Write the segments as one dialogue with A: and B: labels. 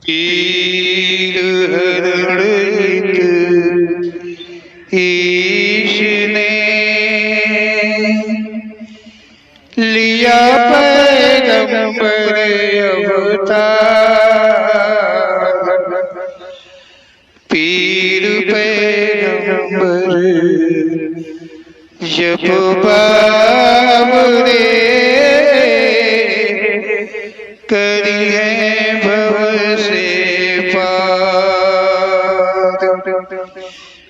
A: पीर हरणित ईश ने लिया पैगंबर अवतार। पीर पैगंबर जब बाबरे करी है भव से पार।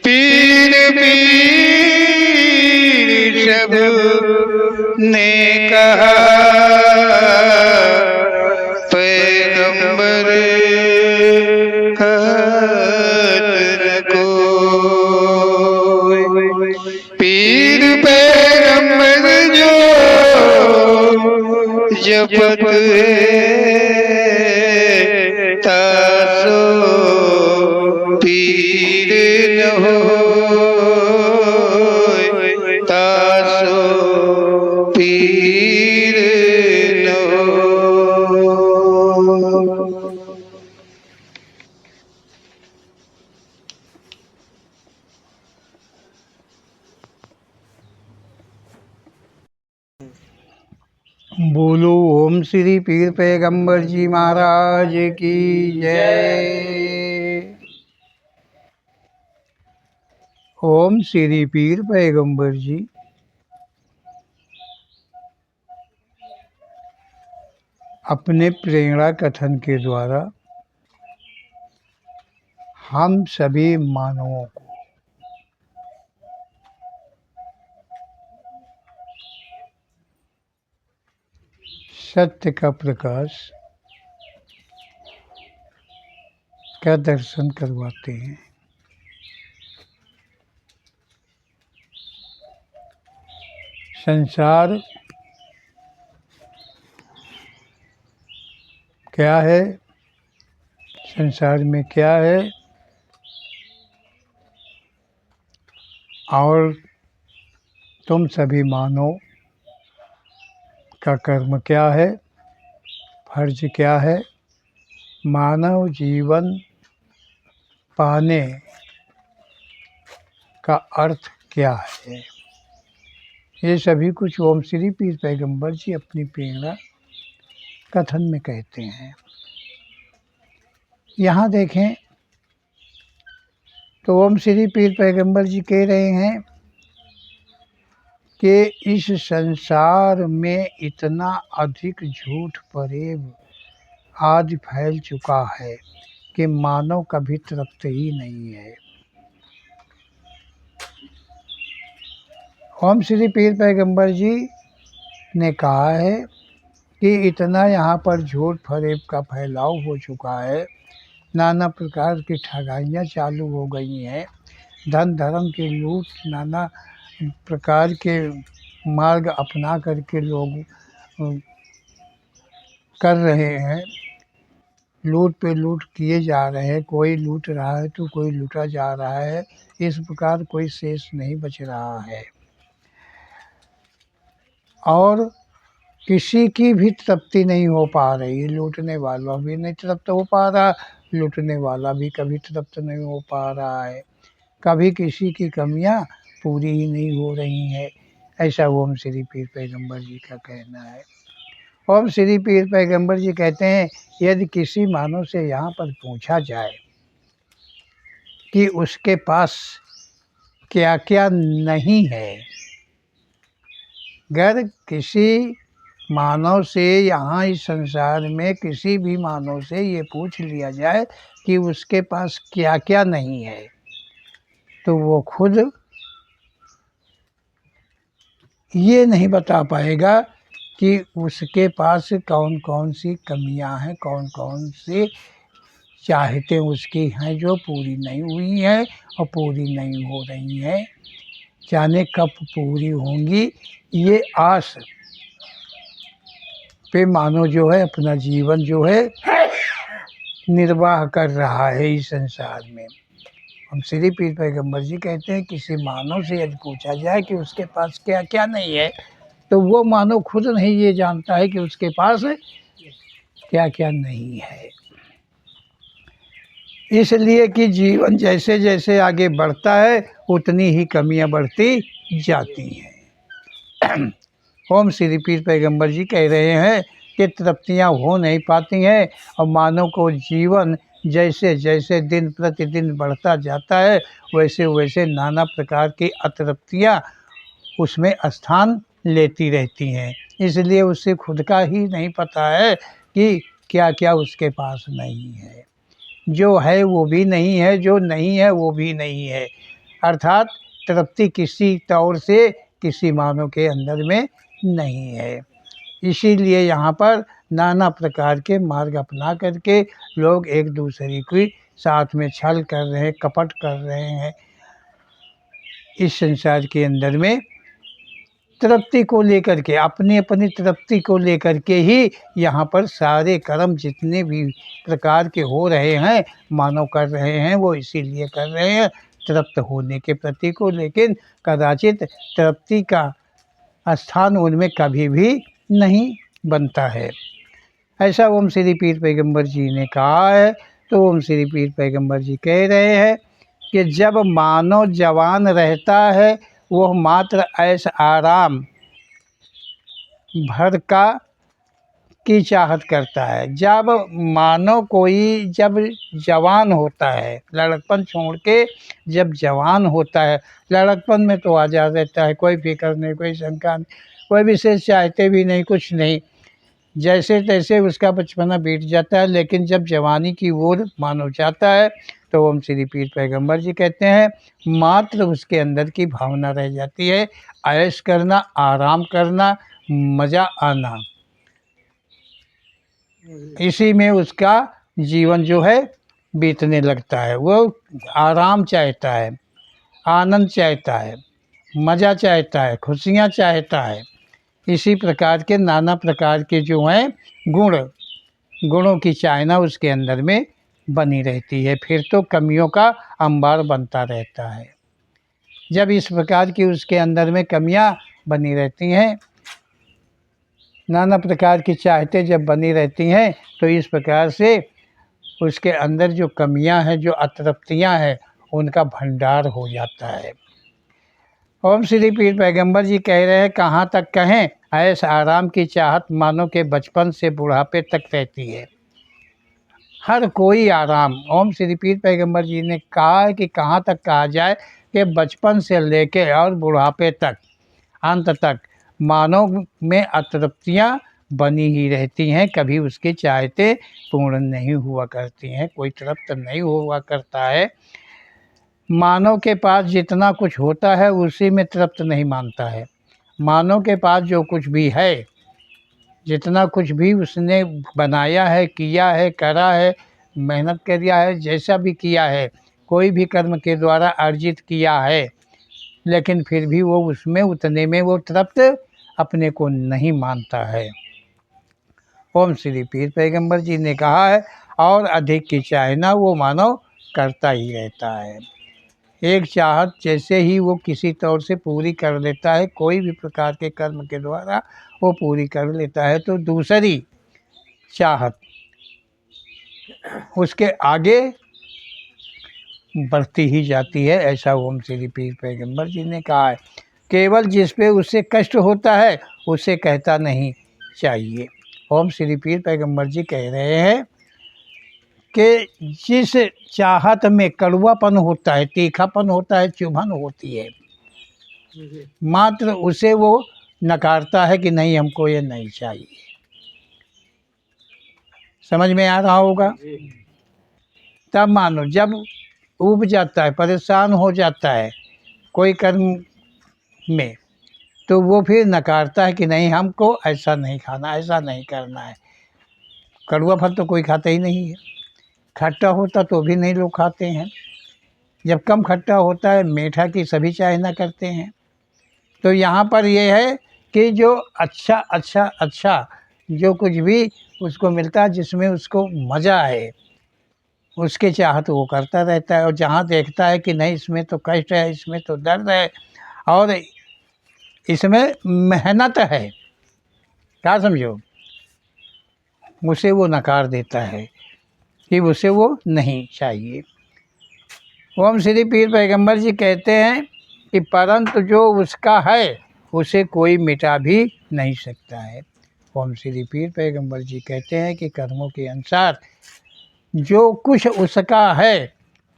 A: पीर पीर सब ने कहा पैगंबर कहत न कोई। पीर पैगंबर जो जपत है तासो पीर न होय, तासो पीर न होय। बोलो ओम श्री पीर पैगंबर जी महाराज की जय। ओम श्री पीर पैगंबर जी अपने प्रेरणा कथन के द्वारा हम सभी मानवों को सत्य का प्रकाश का दर्शन करवाते हैं। संसार क्या है, संसार में क्या है और तुम सभी मानव का कर्म क्या है, फर्ज क्या है, मानव जीवन पाने का अर्थ क्या है, ये सभी कुछ ओम श्री पीर पैगंबर जी अपनी प्रेरणा कथन में कहते हैं। यहाँ देखें तो ओम श्री पीर पैगंबर जी कह रहे हैं कि इस संसार में इतना अधिक झूठ फरेब आदि फैल चुका है कि मानव कभी तृप्त ही नहीं है। ओम श्री पीर पैगंबर जी ने कहा है कि इतना यहाँ पर झूठ फरेब का फैलाव हो चुका है, नाना प्रकार की ठगाइयाँ चालू हो गई हैं, धन धर्म की लूट नाना प्रकार के मार्ग अपना करके लोग कर रहे हैं, लूट पे लूट किए जा रहे हैं। कोई लूट रहा है तो कोई लूटा जा रहा है, इस प्रकार कोई शेष नहीं बच रहा है और किसी की भी तृप्ति नहीं हो पा रही। लूटने वाला भी नहीं तृप्त हो पा रहा, लूटने वाला भी कभी तृप्त नहीं हो पा रहा है, कभी किसी की कमियां पूरी ही नहीं हो रही हैं। ऐसा ओम श्री पीर पैगंबर जी का कहना है। ओम श्री पीर पैगंबर जी कहते हैं यदि किसी मानव से यहाँ पर पूछा जाए कि उसके पास क्या क्या नहीं है, अगर किसी मानव से यहाँ इस संसार में किसी भी मानव से ये पूछ लिया जाए कि उसके पास क्या क्या नहीं है, तो वो खुद ये नहीं बता पाएगा कि उसके पास कौन कौन सी कमियां हैं, कौन कौन सी चाहतें उसकी हैं जो पूरी नहीं हुई हैं और पूरी नहीं हो रही हैं, जाने कब पूरी होंगी। ये आस पे मानव जो है अपना जीवन जो है निर्वाह कर रहा है इस संसार में। हम श्री पीर पैगंबर जी कहते हैं किसी मानव से यदि पूछा जाए कि उसके पास क्या क्या नहीं है, तो वो मानव खुद नहीं ये जानता है कि उसके पास क्या क्या नहीं है। इसलिए कि जीवन जैसे जैसे आगे बढ़ता है उतनी ही कमियां बढ़ती जाती हैं। ओम श्री पीर पैगंबर जी कह रहे हैं कि तृप्तियाँ हो नहीं पाती हैं और मानव को जीवन जैसे जैसे दिन प्रतिदिन बढ़ता जाता है वैसे वैसे नाना प्रकार की अतृप्तियाँ उसमें स्थान लेती रहती हैं। इसलिए उसे खुद का ही नहीं पता है कि क्या क्या उसके पास नहीं है। जो है वो भी नहीं है, जो नहीं है वो भी नहीं है। अर्थात तृप्ति किसी तौर से किसी मानव के अंदर में नहीं है। इसीलिए यहाँ पर नाना प्रकार के मार्ग अपना करके लोग एक दूसरे के साथ में छल कर रहे हैं, कपट कर रहे हैं। इस संसार के अंदर में तृप्ति को लेकर के, अपनी अपनी तृप्ति को लेकर के ही यहाँ पर सारे कर्म जितने भी प्रकार के हो रहे हैं मानव कर रहे हैं, वो इसीलिए कर रहे हैं तृप्त होने के प्रति को। लेकिन कदाचित तृप्ति का स्थान उनमें कभी भी नहीं बनता है। ऐसा ओम श्री पीर पैगंबर जी ने कहा है। तो ओम श्री पीर पैगंबर जी कह रहे हैं कि जब मानव जवान रहता है वह मात्र ऐश आराम भर का की चाहत करता है। जब मानव कोई जब जवान होता है, लड़कपन छोड़ के जब जवान होता है, लड़कपन में तो आज़ाद रहता है, कोई फिक्र नहीं, कोई शंका नहीं, कोई विशेष चाहते भी नहीं, कुछ नहीं, जैसे तैसे उसका बचपना बीत जाता है। लेकिन जब जवानी की ओर मानव जाता है तो ओम श्री पीर पैगंबर जी कहते हैं मात्र उसके अंदर की भावना रह जाती है, ऐश करना, आराम करना, मज़ा आना, इसी में उसका जीवन जो है बीतने लगता है। वो आराम चाहता है, आनंद चाहता है, मज़ा चाहता है, खुशियाँ चाहता है। इसी प्रकार के नाना प्रकार के जो हैं गुणों की चाहना उसके अंदर में बनी रहती है। फिर तो कमियों का अंबार बनता रहता है। जब इस प्रकार की उसके अंदर में कमियां बनी रहती हैं, नाना प्रकार की चाहते जब बनी रहती हैं, तो इस प्रकार से उसके अंदर जो कमियां हैं, जो अतृप्तियां हैं, उनका भंडार हो जाता है। ओम श्री पीर पैगंबर जी कह रहे हैं कहाँ तक कहें, ऐश आराम की चाहत मानव के बचपन से बुढ़ापे तक रहती है। हर कोई आराम, ओम श्री पीर पैगंबर जी ने कहा है कि कहाँ तक कहा जाए कि बचपन से लेके और बुढ़ापे तक, अंत तक मानव में अतृप्तियाँ बनी ही रहती हैं। कभी उसकी चाहते पूर्ण नहीं हुआ करती हैं, कोई तृप्त नहीं हुआ करता है। मानव के पास जितना कुछ होता है उसी में तृप्त नहीं मानता है। मानव के पास जो कुछ भी है, जितना कुछ भी उसने बनाया है, किया है, करा है, मेहनत किया है, जैसा भी किया है, कोई भी कर्म के द्वारा अर्जित किया है, लेकिन फिर भी वो उसमें उतने में वो तृप्त अपने को नहीं मानता है। ओम श्री पीर पैगंबर जी ने कहा है और अधिक की चाहना वो मानव करता ही रहता है। एक चाहत जैसे ही वो किसी तौर से पूरी कर लेता है, कोई भी प्रकार के कर्म के द्वारा वो पूरी कर लेता है, तो दूसरी चाहत उसके आगे बढ़ती ही जाती है। ऐसा ओम श्री पीर पैगंबर जी ने कहा है। केवल जिस पे उससे कष्ट होता है उसे कहता नहीं चाहिए। ओम श्री पीर पैगंबर जी कह रहे हैं कि जिस चाहत में कड़वापन होता है, तीखापन होता है, चुभन होती है, मात्र उसे वो नकारता है कि नहीं, हमको ये नहीं चाहिए। समझ में आ रहा होगा। तब मानो जब ऊब जाता है, परेशान हो जाता है कोई कर्म में, तो वो फिर नकारता है कि नहीं, हमको ऐसा नहीं खाना, ऐसा नहीं करना है। कड़वा फल तो कोई खाता ही नहीं है। खट्टा होता तो भी नहीं लोग खाते हैं। जब कम खट्टा होता है, मीठा की सभी चाहना करते हैं। तो यहाँ पर ये है कि जो अच्छा अच्छा अच्छा जो कुछ भी उसको मिलता है, जिसमें उसको मज़ा है, उसके चाहत वो करता रहता है। और जहाँ देखता है कि नहीं, इसमें तो कष्ट है, इसमें तो दर्द है और इसमें मेहनत है, क्या समझो, उसे वो नकार देता है। कि उसे वो नहीं चाहिए। ओम श्री पीर पैगंबर जी कहते हैं कि परंतु जो उसका है उसे कोई मिटा भी नहीं सकता है। ओम श्री पीर पैगंबर जी कहते हैं कि कर्मों के अनुसार जो कुछ उसका है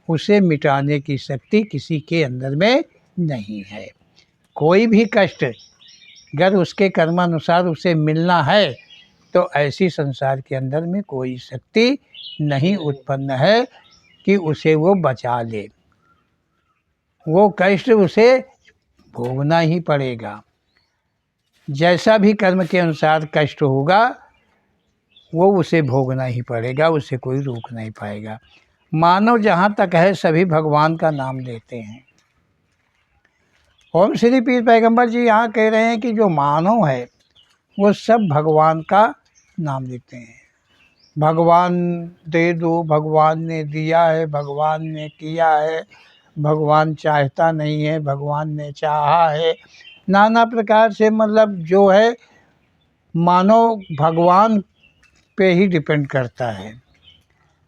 A: उसे मिटाने की शक्ति किसी के अंदर में नहीं है। कोई भी कष्ट अगर उसके कर्मानुसार उसे मिलना है तो ऐसी संसार के अंदर में कोई शक्ति नहीं उत्पन्न है कि उसे वो बचा ले। वो कष्ट उसे भोगना ही पड़ेगा। जैसा भी कर्म के अनुसार कष्ट होगा वो उसे भोगना ही पड़ेगा, उसे कोई रोक नहीं पाएगा। मानव जहाँ तक है सभी भगवान का नाम लेते हैं। ओम श्री पीर पैगंबर जी यहाँ कह रहे हैं कि जो मानव है वो सब भगवान का नाम लेते हैं। भगवान दे दो, भगवान ने दिया है, भगवान ने किया है, भगवान चाहता नहीं है, भगवान ने चाहा है, नाना प्रकार से मतलब जो है मानव भगवान पे ही डिपेंड करता है।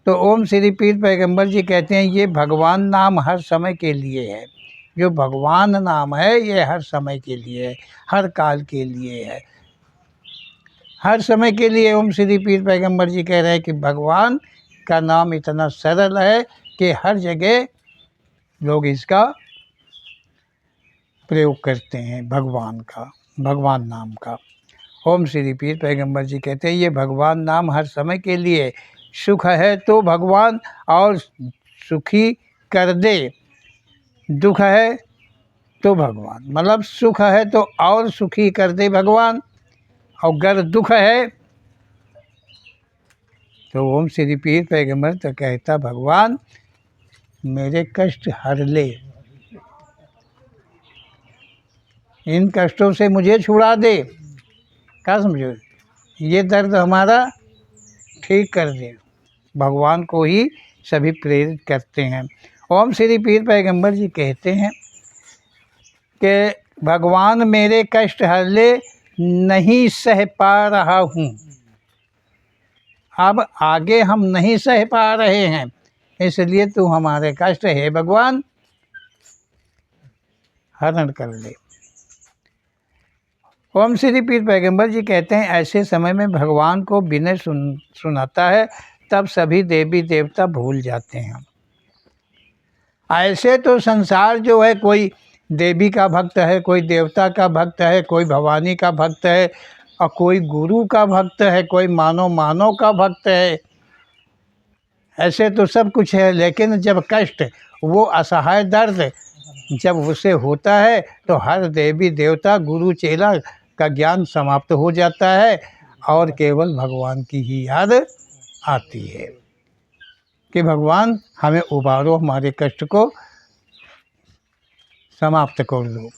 A: तो ओम श्री पीर पैगंबर जी कहते हैं ये भगवान नाम हर समय के लिए है। जो भगवान नाम है ये हर समय के लिए है, हर काल के लिए है, हर समय के लिए। ओम श्री पीर पैगंबर जी कह रहे हैं कि भगवान का नाम इतना सरल है कि हर जगह लोग इसका प्रयोग करते हैं, भगवान नाम का। ओम श्री पीर पैगंबर जी कहते हैं ये भगवान नाम हर समय के लिए सुख है तो भगवान और सुखी कर दे, दुख है तो भगवान, मतलब सुख है तो और सुखी कर दे भगवान, और अगर दुख है तो ओम श्री पीर पैगंबर तो कहता भगवान मेरे कष्ट हर ले, इन कष्टों से मुझे छुड़ा दे। क्या समझो, ये दर्द हमारा ठीक कर दे। भगवान को ही सभी प्रेरित करते हैं। ओम श्री पीर पैगंबर जी कहते हैं कि भगवान मेरे कष्ट हर ले, नहीं सह पा रहा हूँ। अब आगे हम नहीं सह पा रहे हैं इसलिए तू हमारे कष्ट है भगवान हरण कर ले। ओम श्री पीर पैगंबर जी कहते हैं ऐसे समय में भगवान को विनय सुनाता है तब सभी देवी देवता भूल जाते हैं। ऐसे तो संसार जो है कोई देवी का भक्त है, कोई देवता का भक्त है, कोई भवानी का भक्त है और कोई गुरु का भक्त है, कोई मानव का भक्त है। ऐसे तो सब कुछ है, लेकिन जब कष्ट वो असहाय दर्द जब उसे होता है तो हर देवी देवता गुरु चेला का ज्ञान समाप्त हो जाता है और केवल भगवान की ही याद आती है कि भगवान हमें उबारो, हमारे कष्ट को समाप्त कर दो।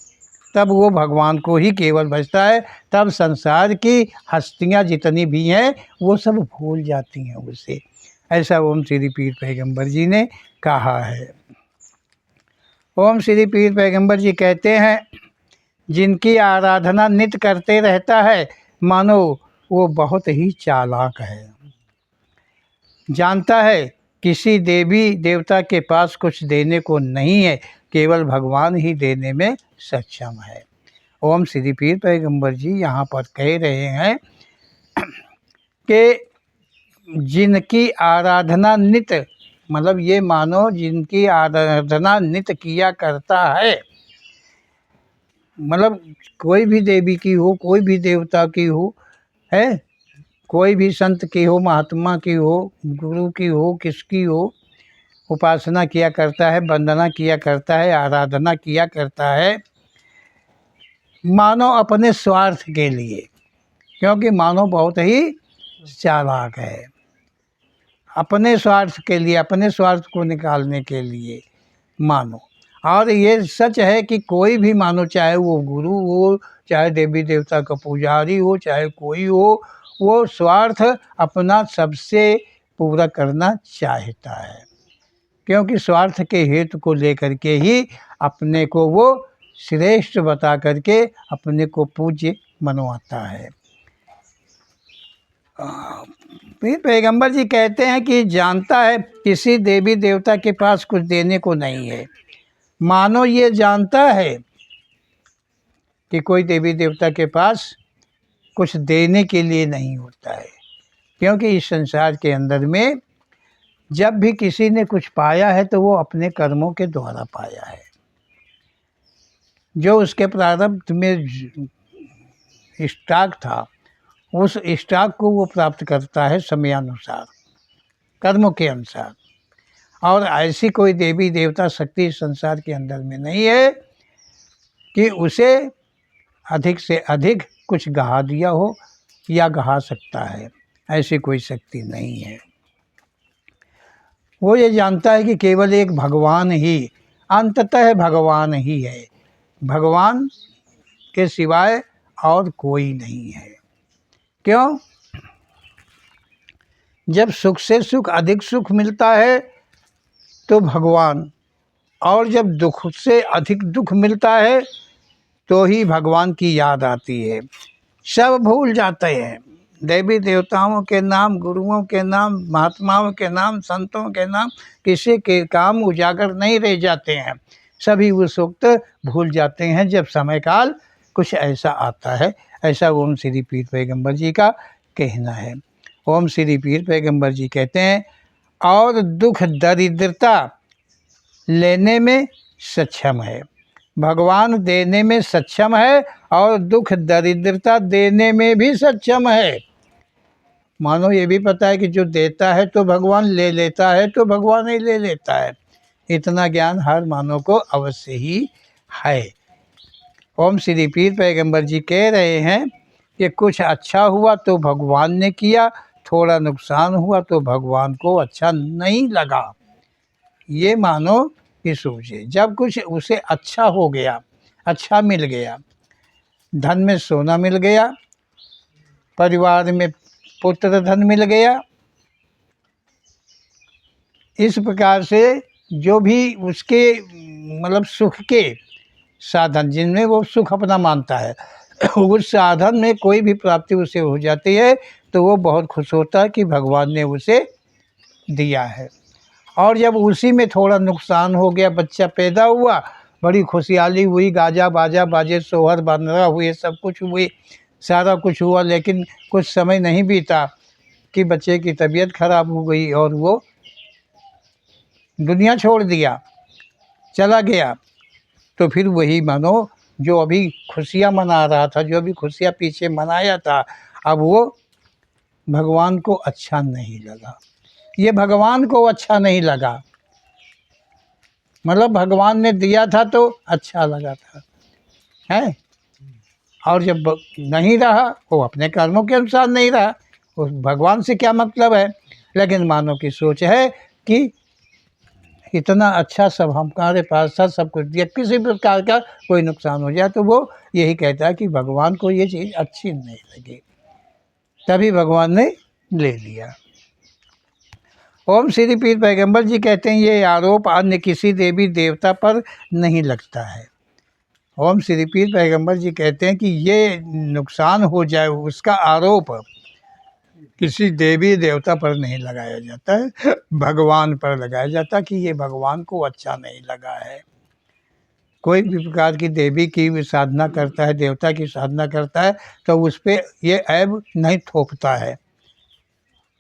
A: तब वो भगवान को ही केवल बचता है। तब संसार की हस्तियाँ जितनी भी हैं वो सब भूल जाती हैं उसे। ऐसा ओम श्री पीर पैगंबर जी ने कहा है। ओम श्री पीर पैगंबर जी कहते हैं जिनकी आराधना नित्य करते रहता है मानो वो बहुत ही चालाक है, जानता है किसी देवी देवता के पास कुछ देने को नहीं है, केवल भगवान ही देने में सक्षम है। ओम श्री पीर पैगंबर जी यहाँ पर कह रहे हैं कि जिनकी आराधना नित्य, मतलब ये मानो जिनकी आराधना नित्य किया करता है, मतलब कोई भी देवी की हो, कोई भी देवता की हो, है कोई भी संत की हो, महात्मा की हो, गुरु की हो, किसकी हो, उपासना किया करता है, वंदना किया करता है, आराधना किया करता है मानव अपने स्वार्थ के लिए, क्योंकि मानव बहुत ही चालाक है। अपने स्वार्थ के लिए, अपने स्वार्थ को निकालने के लिए मानो। और ये सच है कि कोई भी मानो, चाहे वो गुरु हो, चाहे देवी देवता का पुजारी हो, चाहे कोई हो, वो स्वार्थ अपना सबसे पूरा करना चाहता है, क्योंकि स्वार्थ के हेतु को लेकर के ही अपने को वो श्रेष्ठ बता करके अपने को पूज्य मनवाता है। फिर पैगंबर जी कहते हैं कि जानता है किसी देवी देवता के पास कुछ देने को नहीं है। मानो ये जानता है कि कोई देवी देवता के पास कुछ देने के लिए नहीं होता है, क्योंकि इस संसार के अंदर में जब भी किसी ने कुछ पाया है तो वो अपने कर्मों के द्वारा पाया है। जो उसके प्रारब्ध में स्टॉक था, उस स्टॉक को वो प्राप्त करता है समयानुसार, कर्मों के अनुसार। और ऐसी कोई देवी देवता शक्ति संसार के अंदर में नहीं है कि उसे अधिक से अधिक कुछ गहा दिया हो या गहा सकता है। ऐसी कोई शक्ति नहीं है। वो ये जानता है कि केवल एक भगवान ही, अंततः भगवान ही है, भगवान के सिवाय और कोई नहीं है। क्यों? जब सुख से सुख अधिक सुख मिलता है तो भगवान, और जब दुख से अधिक दुख मिलता है तो ही भगवान की याद आती है। सब भूल जाते हैं, देवी देवताओं के नाम, गुरुओं के नाम, महात्माओं के नाम, संतों के नाम, किसी के काम उजागर नहीं रह जाते हैं। सभी उस वक्त भूल जाते हैं जब समय काल कुछ ऐसा आता है। ऐसा ओम श्री पीर पैगंबर जी का कहना है। ओम श्री पीर पैगंबर जी कहते हैं, और दुख दरिद्रता लेने में सक्षम है, भगवान देने में सक्षम है और दुख दरिद्रता देने में भी सक्षम है। मानो ये भी पता है कि जो देता है तो भगवान, ले लेता है तो भगवान ही ले लेता है। इतना ज्ञान हर मानव को अवश्य ही है। ओम श्री पीर पैगंबर जी कह रहे हैं कि कुछ अच्छा हुआ तो भगवान ने किया, थोड़ा नुकसान हुआ तो भगवान को अच्छा नहीं लगा। ये मानो कि सोचे, जब कुछ उसे अच्छा हो गया, अच्छा मिल गया, धन में सोना मिल गया, परिवार में पुत्र धन मिल गया, इस प्रकार से जो भी उसके मतलब सुख के साधन, जिनमें वो सुख अपना मानता है, उस साधन में कोई भी प्राप्ति उसे हो जाती है तो वो बहुत खुश होता है कि भगवान ने उसे दिया है। और जब उसी में थोड़ा नुकसान हो गया, बच्चा पैदा हुआ, बड़ी खुशहाली हुई, गाजा बाजा बाजे, सोहर बंदरा हुए, सब कुछ हुए, सारा कुछ हुआ, लेकिन कुछ समय नहीं बीता कि बच्चे की तबीयत खराब हो गई और वो दुनिया छोड़ दिया, चला गया। तो फिर वही मानो जो अभी खुशियाँ मना रहा था, जो अभी खुशियाँ पीछे मनाया था, अब वो भगवान को अच्छा नहीं लगा। ये भगवान को अच्छा नहीं लगा, मतलब भगवान ने दिया था तो अच्छा लगा था, है। और जब नहीं रहा, वो अपने कर्मों के अनुसार नहीं रहा, उस भगवान से क्या मतलब है। लेकिन मानव की सोच है कि इतना अच्छा सब हमारे पास था, सब कुछ दिया, किसी प्रकार का कोई नुकसान हो जाए तो वो यही कहता है कि भगवान को ये चीज़ अच्छी नहीं लगी, तभी भगवान ने ले लिया। ओम श्री पीर पैगंबर जी कहते हैं, ये आरोप अन्य किसी देवी देवता पर नहीं लगता है। ओम श्री पीर पैगंबर जी कहते हैं कि ये नुकसान हो जाए, उसका आरोप किसी देवी देवता पर नहीं लगाया जाता है, भगवान पर लगाया जाता है कि ये भगवान को अच्छा नहीं लगा है। कोई भी प्रकार की देवी की साधना करता है, देवता की साधना करता है, तो उस पर ये ऐब नहीं थोपता है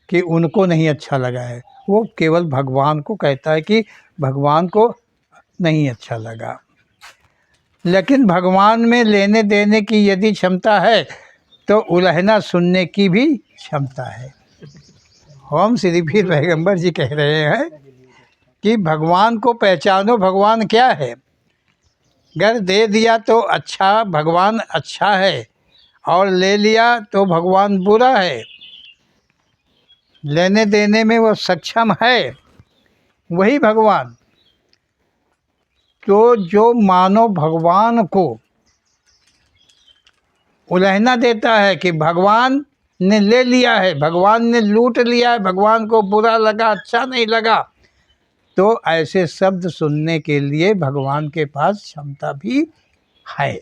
A: कि उनको नहीं अच्छा लगा है। वो केवल भगवान को कहता है कि भगवान को नहीं अच्छा लगा। लेकिन भगवान में लेने देने की यदि क्षमता है तो उलहना सुनने की भी क्षमता है। ओम श्री पीर पैगंबर जी कह रहे हैं कि भगवान को पहचानो, भगवान क्या है। अगर दे दिया तो अच्छा, भगवान अच्छा है, और ले लिया तो भगवान बुरा है। लेने देने में वो सक्षम है, वही भगवान। तो जो मानव भगवान को उलहना देता है कि भगवान ने ले लिया है, भगवान ने लूट लिया है, भगवान को बुरा लगा, अच्छा नहीं लगा, तो ऐसे शब्द सुनने के लिए भगवान के पास क्षमता भी है,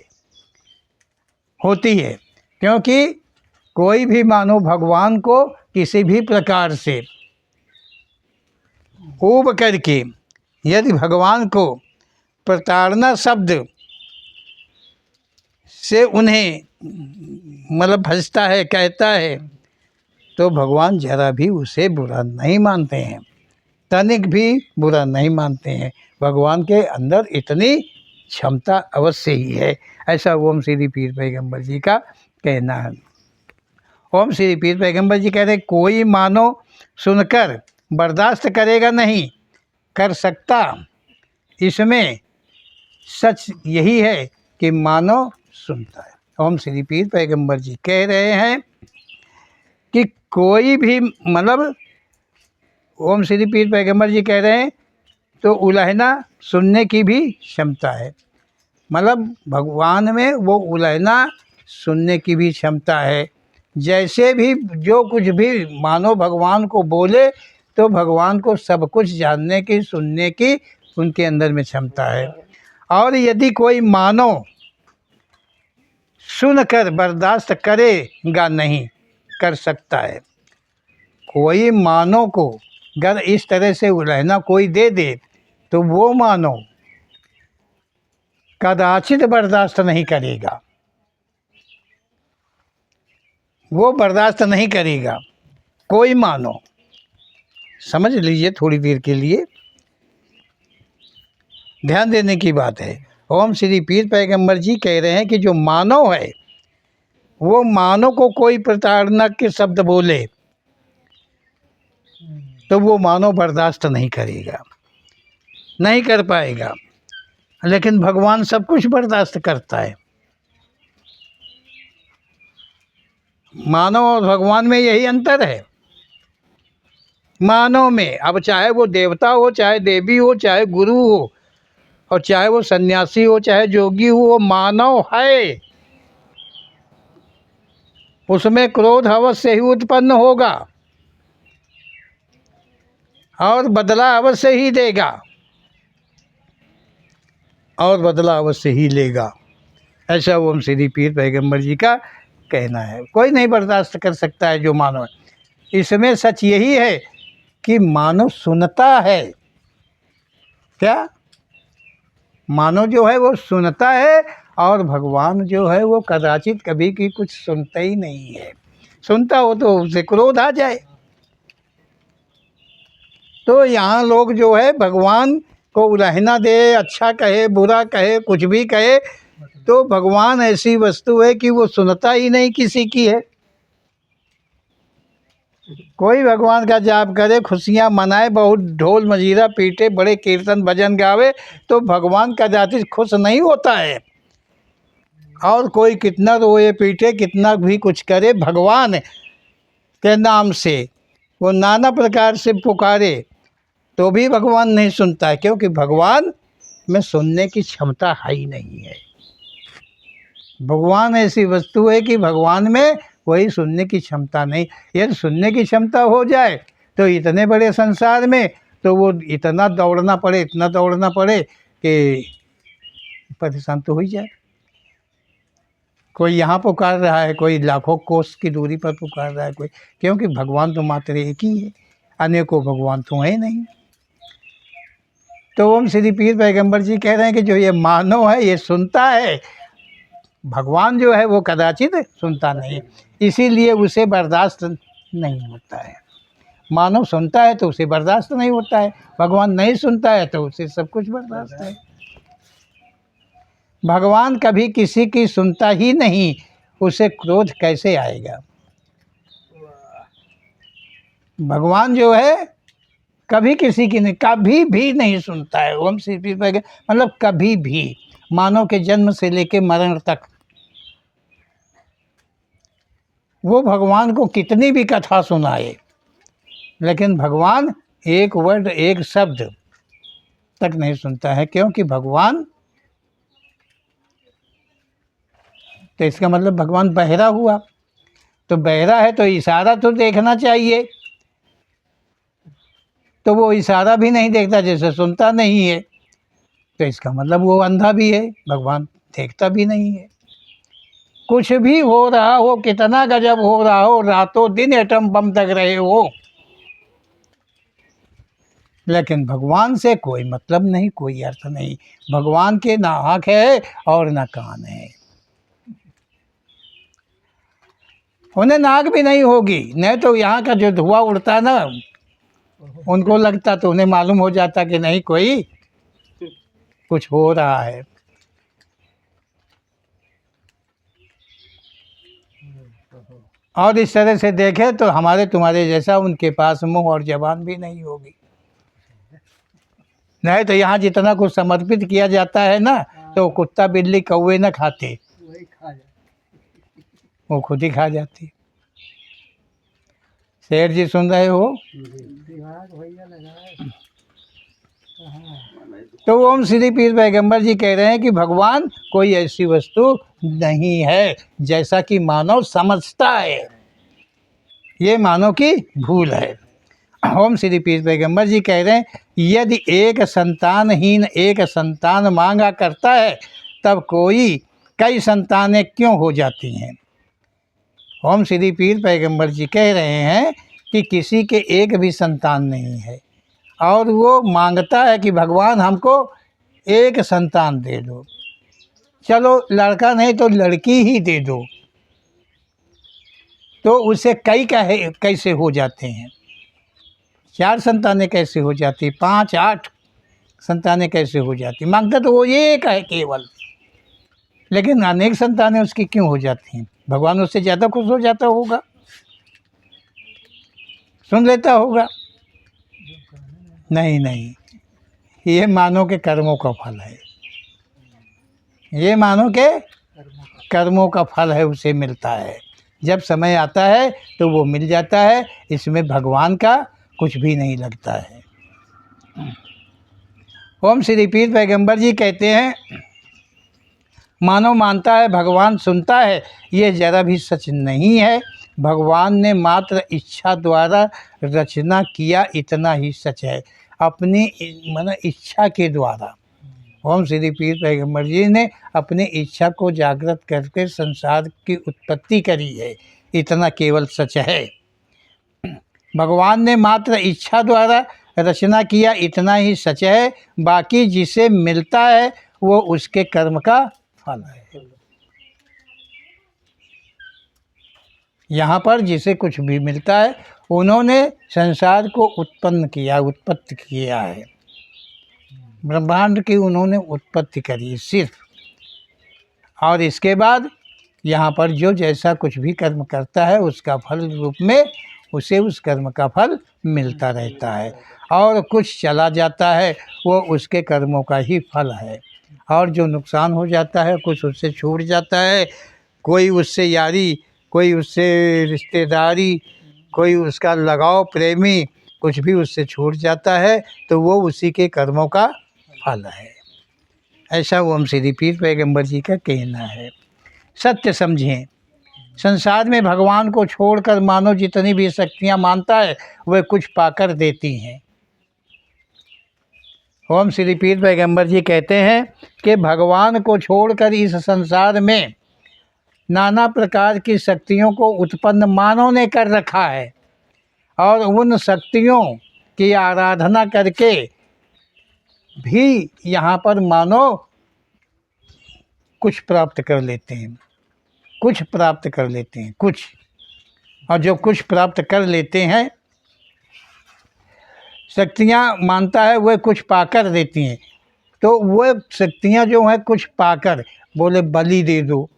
A: होती है। क्योंकि कोई भी मानो भगवान को किसी भी प्रकार से ऊब करके यदि भगवान को प्रताड़ना शब्द से उन्हें मतलब भजता है, कहता है, तो भगवान जरा भी उसे बुरा नहीं मानते हैं, तनिक भी बुरा नहीं मानते हैं। भगवान के अंदर इतनी क्षमता अवश्य ही है। ऐसा ओम श्री पीर पैगंबर जी का कहना है। ओम श्री पीर पैगंबर जी कह रहे कोई मानो सुनकर बर्दाश्त करेगा नहीं, कर सकता। इसमें सच यही है कि मानो सुनता है। ओम श्री पीर पैगंबर जी कह रहे हैं कि कोई भी मतलब ओम श्री पीर पैगंबर जी कह रहे हैं तो उलहना सुनने की भी क्षमता है। मतलब भगवान में वो उलहना सुनने की भी क्षमता है। जैसे भी जो कुछ भी मानो भगवान को बोले तो भगवान को सब कुछ जानने की, सुनने की उनके अंदर में क्षमता है। और यदि कोई मानो सुनकर बर्दाश्त करेगा नहीं, कर सकता है। कोई मानो को अगर इस तरह से उलहना कोई दे दे तो वो मानो कदाचित बर्दाश्त नहीं करेगा, वो बर्दाश्त नहीं करेगा। कोई मानो, समझ लीजिए थोड़ी देर के लिए ध्यान देने की बात है। ओम श्री पीर पैगंबर जी कह रहे हैं कि जो मानव है वो मानव को कोई प्रताड़ना के शब्द बोले तो वो मानव बर्दाश्त नहीं करेगा, नहीं कर पाएगा। लेकिन भगवान सब कुछ बर्दाश्त करता है। मानव और भगवान में यही अंतर है। मानव में अब चाहे वो देवता हो, चाहे देवी हो, चाहे गुरु हो, और चाहे वो सन्यासी हो, चाहे जोगी हो, वो मानव है। उसमें क्रोध अवश्य ही उत्पन्न होगा और बदला अवश्य ही देगा और बदला अवश्य ही लेगा। ऐसा ओम श्री पीर पैगंबर जी का कहना है। कोई नहीं बर्दाश्त कर सकता है जो मानव है। इसमें सच यही है कि मानव सुनता है। क्या? मानव जो है वो सुनता है और भगवान जो है वो कदाचित कभी की कुछ सुनता ही नहीं है। सुनता हो तो उसे क्रोध आ जाए। तो यहाँ लोग जो है भगवान को उलाहना दे, अच्छा कहे, बुरा कहे, कुछ भी कहे, तो भगवान ऐसी वस्तु है कि वो सुनता ही नहीं किसी की है। कोई भगवान का जाप करे, खुशियाँ मनाए, बहुत ढोल मजीरा पीटे, बड़े कीर्तन भजन गावे, तो भगवान का जाति खुश नहीं होता है। और कोई कितना रोए पीटे, कितना भी कुछ करे, भगवान के नाम से वो नाना प्रकार से पुकारे तो भी भगवान नहीं सुनता है, क्योंकि भगवान में सुनने की क्षमता है ही नहीं है। भगवान ऐसी वस्तु है कि भगवान में वही सुनने की क्षमता नहीं। यदि सुनने की क्षमता हो जाए तो इतने बड़े संसार में तो वो इतना दौड़ना पड़े, इतना दौड़ना पड़े कि परेशान तो हो ही जाए। कोई यहाँ पुकार रहा है, कोई लाखों कोस की दूरी पर पुकार रहा है, कोई, क्योंकि भगवान तो मात्र एक ही है, अनेकों भगवान तो है नहीं। तो ओम श्री पीर पैगंबर जी कह रहे हैं कि जो ये मानव है ये सुनता है, भगवान जो है वो कदाचित सुनता नहीं, इसीलिए उसे बर्दाश्त नहीं होता है। मानव सुनता है तो उसे बर्दाश्त नहीं होता है, भगवान नहीं सुनता है तो उसे सब कुछ बर्दाश्त है। भगवान कभी किसी की सुनता ही नहीं, उसे क्रोध कैसे आएगा? भगवान जो है कभी किसी की नहीं, कभी भी नहीं सुनता है। ओम श्री पीर पैगंबर मतलब कभी भी, मानव के जन्म से लेके मरण तक वो भगवान को कितनी भी कथा सुनाए, लेकिन भगवान एक वर्ड, एक शब्द तक नहीं सुनता है, क्योंकि भगवान, तो इसका मतलब भगवान बहरा हुआ। तो बहरा है तो इशारा तो देखना चाहिए, तो वो इशारा भी नहीं देखता, जैसे सुनता नहीं है, तो इसका मतलब वो अंधा भी है, भगवान देखता भी नहीं है। कुछ भी हो रहा हो, कितना गजब हो रहा हो, रातों दिन एटम बम दग रहे हो, लेकिन भगवान से कोई मतलब नहीं, कोई अर्थ नहीं। भगवान के ना आँख है और ना कान है, उन्हें नाक भी नहीं होगी, नहीं तो यहाँ का जो धुआं उड़ता ना, उनको लगता तो उन्हें मालूम हो जाता कि नहीं कोई कुछ हो रहा है। और इस तरह से देखे तो हमारे तुम्हारे जैसा उनके पास मुंह और जबान भी नहीं होगी। नहीं तो यहाँ जितना कुछ समर्पित किया जाता है ना, तो कुत्ता बिल्ली कौवे न खाते, वो खुद ही खा जाती। शेर जी सुन रहे हो? तो ओम श्री पीर पैगंबर जी कह रहे हैं कि भगवान कोई ऐसी वस्तु नहीं है जैसा कि मानव समझता है, ये मानव की भूल है। ओम श्री पीर पैगंबर जी कह रहे हैं, यदि एक संतानहीन एक संतान मांगा करता है, तब कोई कई संतानें क्यों हो जाती हैं। ओम श्री पीर पैगंबर जी कह रहे हैं कि किसी के एक भी संतान नहीं है, और वो मांगता है कि भगवान हमको एक संतान दे दो, चलो लड़का नहीं तो लड़की ही दे दो, तो उसे कई कैसे हो जाते हैं, 4 संतानें कैसे हो जाती, 5 8 संतानें कैसे हो जाती। मांगता तो वो एक है केवल, लेकिन अनेक संतानें उसकी क्यों हो जाती हैं। भगवान उससे ज़्यादा खुश हो जाता होगा, सुन लेता होगा। नहीं नहीं, ये मानव के कर्मों का फल है, ये मानव के कर्मों का फल है, उसे मिलता है। जब समय आता है तो वो मिल जाता है, इसमें भगवान का कुछ भी नहीं लगता है। ओम श्री पीर पैगंबर जी कहते हैं, मानव मानता है भगवान सुनता है, ये जरा भी सच नहीं है। भगवान ने मात्र इच्छा द्वारा रचना किया, इतना ही सच है, अपनी इच्छा के द्वारा। ओम श्री पीर पैगंबर जी ने अपनी इच्छा को जागृत करके संसार की उत्पत्ति करी है, इतना केवल सच है। भगवान ने मात्र इच्छा द्वारा रचना किया, इतना ही सच है। बाकी जिसे मिलता है वो उसके कर्म का फल है। यहाँ पर जिसे कुछ भी मिलता है, उन्होंने संसार को उत्पन्न किया, उत्पत्ति किया है, ब्रह्मांड की उन्होंने उत्पत्ति करी सिर्फ। और इसके बाद यहाँ पर जो जैसा कुछ भी कर्म करता है, उसका फल रूप में उसे उस कर्म का फल मिलता रहता है, और कुछ चला जाता है वो उसके कर्मों का ही फल है। और जो नुकसान हो जाता है, कुछ उससे छूट जाता है, कोई उससे यारी, कोई उससे रिश्तेदारी, कोई उसका लगाव प्रेमी, कुछ भी उससे छूट जाता है, तो वो उसी के कर्मों का फल है। ऐसा ओम श्री पीर पैगंबर जी का कहना है। सत्य समझें, संसार में भगवान को छोड़कर मानव जितनी भी शक्तियाँ मानता है, वह कुछ पाकर देती हैं। ओम श्री पीर पैगंबर जी कहते हैं कि भगवान को छोड़कर इस संसार में नाना प्रकार की शक्तियों को उत्पन्न मानव ने कर रखा है, और उन शक्तियों की आराधना करके भी यहाँ पर मानव कुछ प्राप्त कर लेते हैं, कुछ प्राप्त कर लेते हैं, कुछ। और जो कुछ प्राप्त कर लेते हैं, शक्तियाँ मानता है वह कुछ पाकर देती हैं, तो वह शक्तियाँ जो हैं कुछ पाकर बोले बलि दे दो,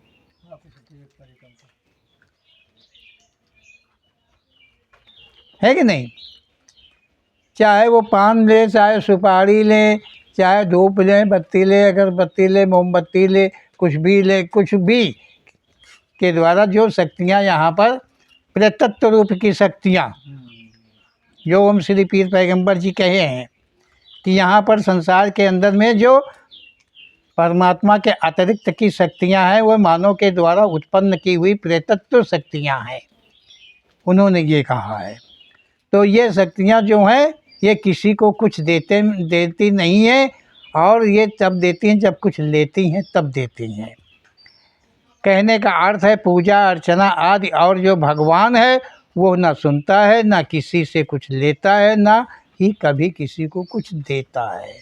A: है कि नहीं। चाहे वो पान ले, चाहे सुपारी ले, चाहे धूप ले, बत्ती ले, अगरबत्ती ले, मोमबत्ती ले, कुछ भी ले, कुछ भी के द्वारा जो शक्तियाँ यहाँ पर प्रेतत्व रूप की शक्तियाँ, जो ओम श्री पीर पैगंबर जी कहे हैं कि यहाँ पर संसार के अंदर में जो परमात्मा के अतिरिक्त की शक्तियाँ हैं, वह मानव के द्वारा उत्पन्न की हुई प्रेतत्व शक्तियाँ हैं, उन्होंने ये कहा है। तो ये शक्तियाँ जो हैं, ये किसी को कुछ देती नहीं है, और ये तब देती हैं जब कुछ लेती हैं, तब देती हैं। कहने का अर्थ है पूजा अर्चना आदि। और जो भगवान है वो ना सुनता है, ना किसी से कुछ लेता है, ना ही कभी किसी को कुछ देता है।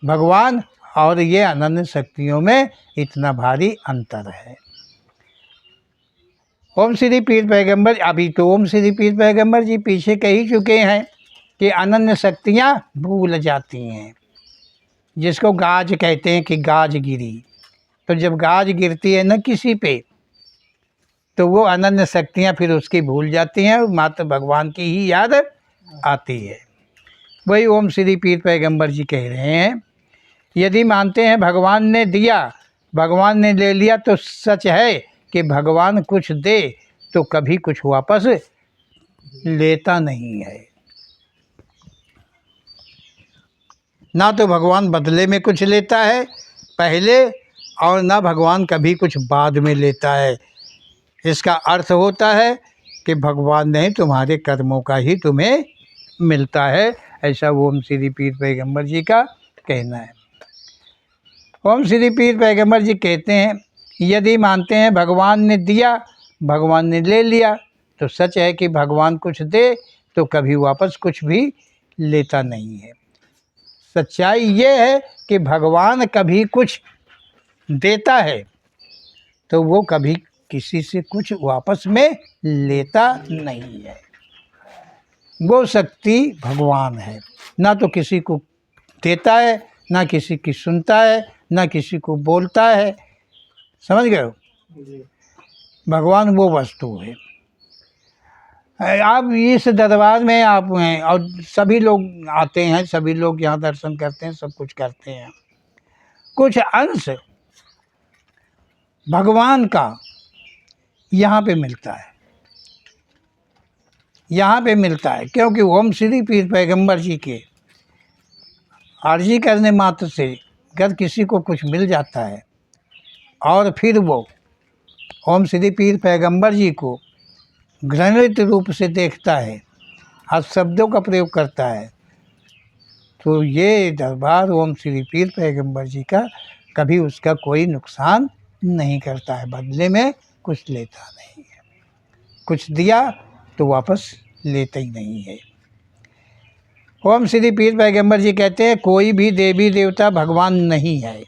A: भगवान और ये अनन्य शक्तियों में इतना भारी अंतर है। ओम श्री पीर पैगंबर, अभी तो ओम श्री पीर पैगंबर जी पीछे कह ही चुके हैं कि अनन्य शक्तियाँ भूल जाती हैं, जिसको गाज कहते हैं कि गाज गिरी। तो जब गाज गिरती है न किसी पे, तो वो अनन्य शक्तियाँ फिर उसकी भूल जाती हैं और मात्र भगवान की ही याद आती है। वही ओम श्री पीर पैगंबर जी कह रहे हैं, यदि मानते हैं भगवान ने दिया, भगवान ने ले लिया, तो सच है कि भगवान कुछ दे तो कभी कुछ वापस लेता नहीं है। ना तो भगवान बदले में कुछ लेता है पहले, और ना भगवान कभी कुछ बाद में लेता है। इसका अर्थ होता है कि भगवान ने तुम्हारे कर्मों का ही तुम्हें मिलता है। ऐसा ओम श्री पीर पैगंबर जी का कहना है। ओम श्री पीर पैगंबर जी कहते हैं, यदि मानते हैं भगवान ने दिया, भगवान ने ले लिया, तो सच है कि भगवान कुछ दे तो कभी वापस कुछ भी लेता नहीं है। सच्चाई ये है कि भगवान कभी कुछ देता है तो वो कभी किसी से कुछ वापस में लेता नहीं है। वो शक्ति भगवान है, ना तो किसी को देता है, ना किसी की सुनता है, ना किसी को बोलता है। समझ गए हो? भगवान वो वस्तु है। आप इस दरबार में आप हैं और सभी लोग आते हैं, सभी लोग यहाँ दर्शन करते हैं, सब कुछ करते हैं। कुछ अंश भगवान का यहाँ पे मिलता है, यहाँ पे मिलता है, क्योंकि ओम श्री पीर पैगंबर जी के अर्जी करने मात्र से अगर किसी को कुछ मिल जाता है और फिर वो ओम श्री पीर पैगंबर जी को घृणित रूप से देखता है, शब्दों का प्रयोग करता है, तो ये दरबार ओम श्री पीर पैगंबर जी का कभी उसका कोई नुकसान नहीं करता है, बदले में कुछ लेता नहीं है। कुछ दिया तो वापस लेता ही नहीं है। ओम श्री पीर पैगंबर जी कहते हैं, कोई भी देवी देवता भगवान नहीं है।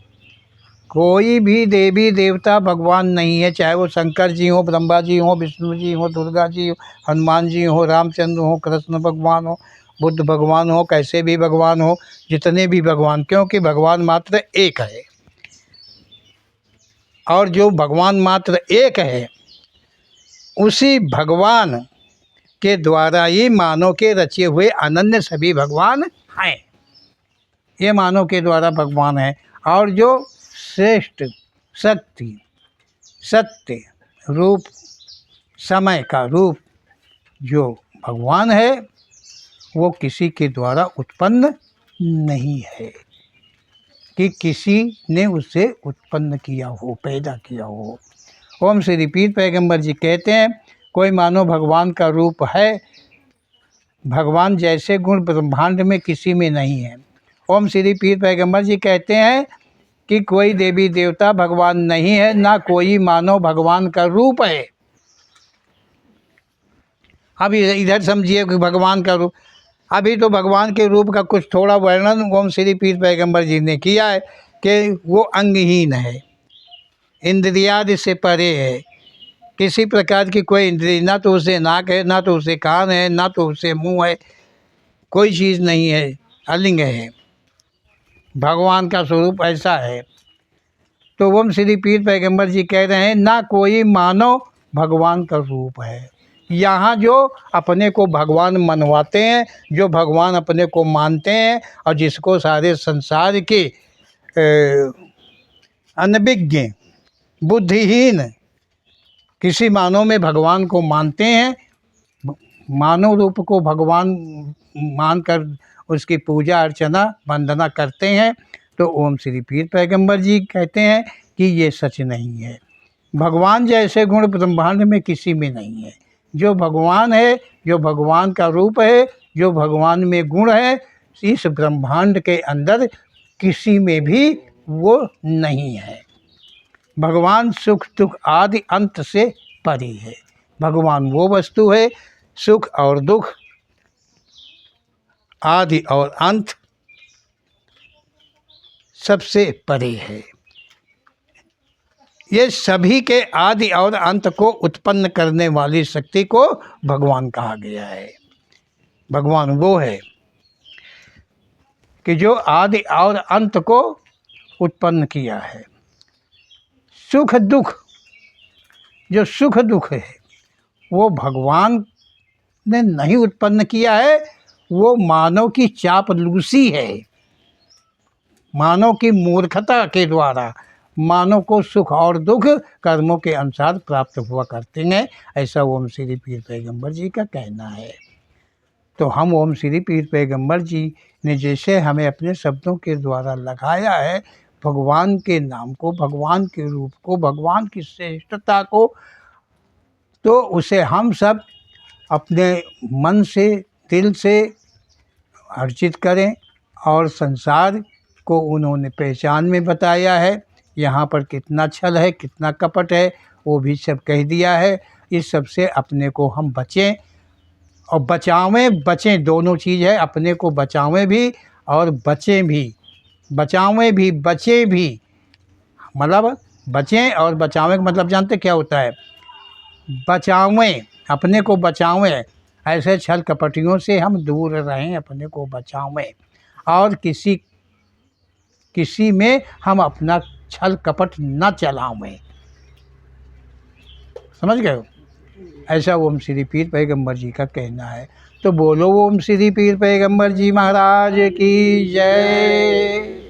A: कोई भी देवी देवता भगवान नहीं है, चाहे वो शंकर जी हो, ब्रह्मा जी हो, विष्णु जी हो, दुर्गा जी हो, हनुमान जी हो, रामचंद्र हो, कृष्ण भगवान हो, बुद्ध भगवान हो, कैसे भी भगवान हो, जितने भी भगवान, क्योंकि भगवान मात्र एक है। और जो भगवान मात्र एक है, उसी भगवान के द्वारा ही मानव के रचे हुए अनन्य सभी भगवान हैं। ये मानव के द्वारा भगवान है। और जो श्रेष्ठ शक्ति, सत्य रूप, समय का रूप जो भगवान है, वो किसी के द्वारा उत्पन्न नहीं है कि किसी ने उसे उत्पन्न किया हो, पैदा किया हो। ओम श्री पीर पैगंबर जी कहते हैं, कोई मानो भगवान का रूप है, भगवान जैसे गुण ब्रह्मांड में किसी में नहीं है। ओम श्री पीर पैगंबर जी कहते हैं कि कोई देवी देवता भगवान नहीं है, ना कोई मानव भगवान का रूप है। अब इधर समझिए कि भगवान का रूप, अभी तो भगवान के रूप का कुछ थोड़ा वर्णन ओम श्री पीर पैगंबर जी ने किया है कि वो अंगहीन है, इंद्रियादि से परे है, किसी प्रकार की कोई इंद्रिय, ना तो उसे नाक है, ना तो उसे कान है, ना तो उसे मुंह है, कोई चीज़ नहीं है, अलिंग है। भगवान का स्वरूप ऐसा है। तो ओम श्री पीर पैगंबर जी कह रहे हैं, ना कोई मानव भगवान का रूप है। यहाँ जो अपने को भगवान मनवाते हैं, जो भगवान अपने को मानते हैं और जिसको सारे संसार के अनभिज्ञ बुद्धिहीन किसी मानव में भगवान को मानते हैं, मानव रूप को भगवान मानकर उसकी पूजा अर्चना वंदना करते हैं, तो ओम श्री पीर पैगंबर जी कहते हैं कि ये सच नहीं है। भगवान जैसे गुण ब्रह्मांड में किसी में नहीं है। जो भगवान है, जो भगवान का रूप है, जो भगवान में गुण है, इस ब्रह्मांड के अंदर किसी में भी वो नहीं है। भगवान सुख दुख आदि अंत से परे है। भगवान वो वस्तु है सुख और दुख आदि और अंत सबसे परे है। ये सभी के आदि और अंत को उत्पन्न करने वाली शक्ति को भगवान कहा गया है। भगवान वो है कि जो आदि और अंत को उत्पन्न किया है। सुख दुख, जो सुख दुख है वो भगवान ने नहीं उत्पन्न किया है, वो मानव की चापलूसी है, मानव की मूर्खता के द्वारा मानव को सुख और दुख कर्मों के अनुसार प्राप्त हुआ करते हैं, ऐसा ओम श्री पीर पैगंबर जी का कहना है। तो हम ओम श्री पीर पैगंबर जी ने जैसे हमें अपने शब्दों के द्वारा लगाया है भगवान के नाम को, भगवान के रूप को, भगवान की श्रेष्ठता को, तो उसे हम सब अपने मन से दिल से अर्जित करें। और संसार को उन्होंने पहचान में बताया है, यहाँ पर कितना छल है कितना कपट है वो भी सब कह दिया है। इस सब से अपने को हम बचें और बचावें, बचें, दोनों चीज़ है, अपने को बचावें भी और बचें भी, बचावें भी बचें भी। मतलब बचें और बचावें का मतलब जानते क्या होता है? बचावें, अपने को बचावें, ऐसे छल कपटियों से हम दूर रहें, अपने को बचावें और किसी में हम अपना छल कपट न चलावें। समझ गए हो? ऐसा ओम श्री पीर पैगंबर जी का कहना है। तो बोलो ओम श्री पीर पैगंबर जी महाराज की जय।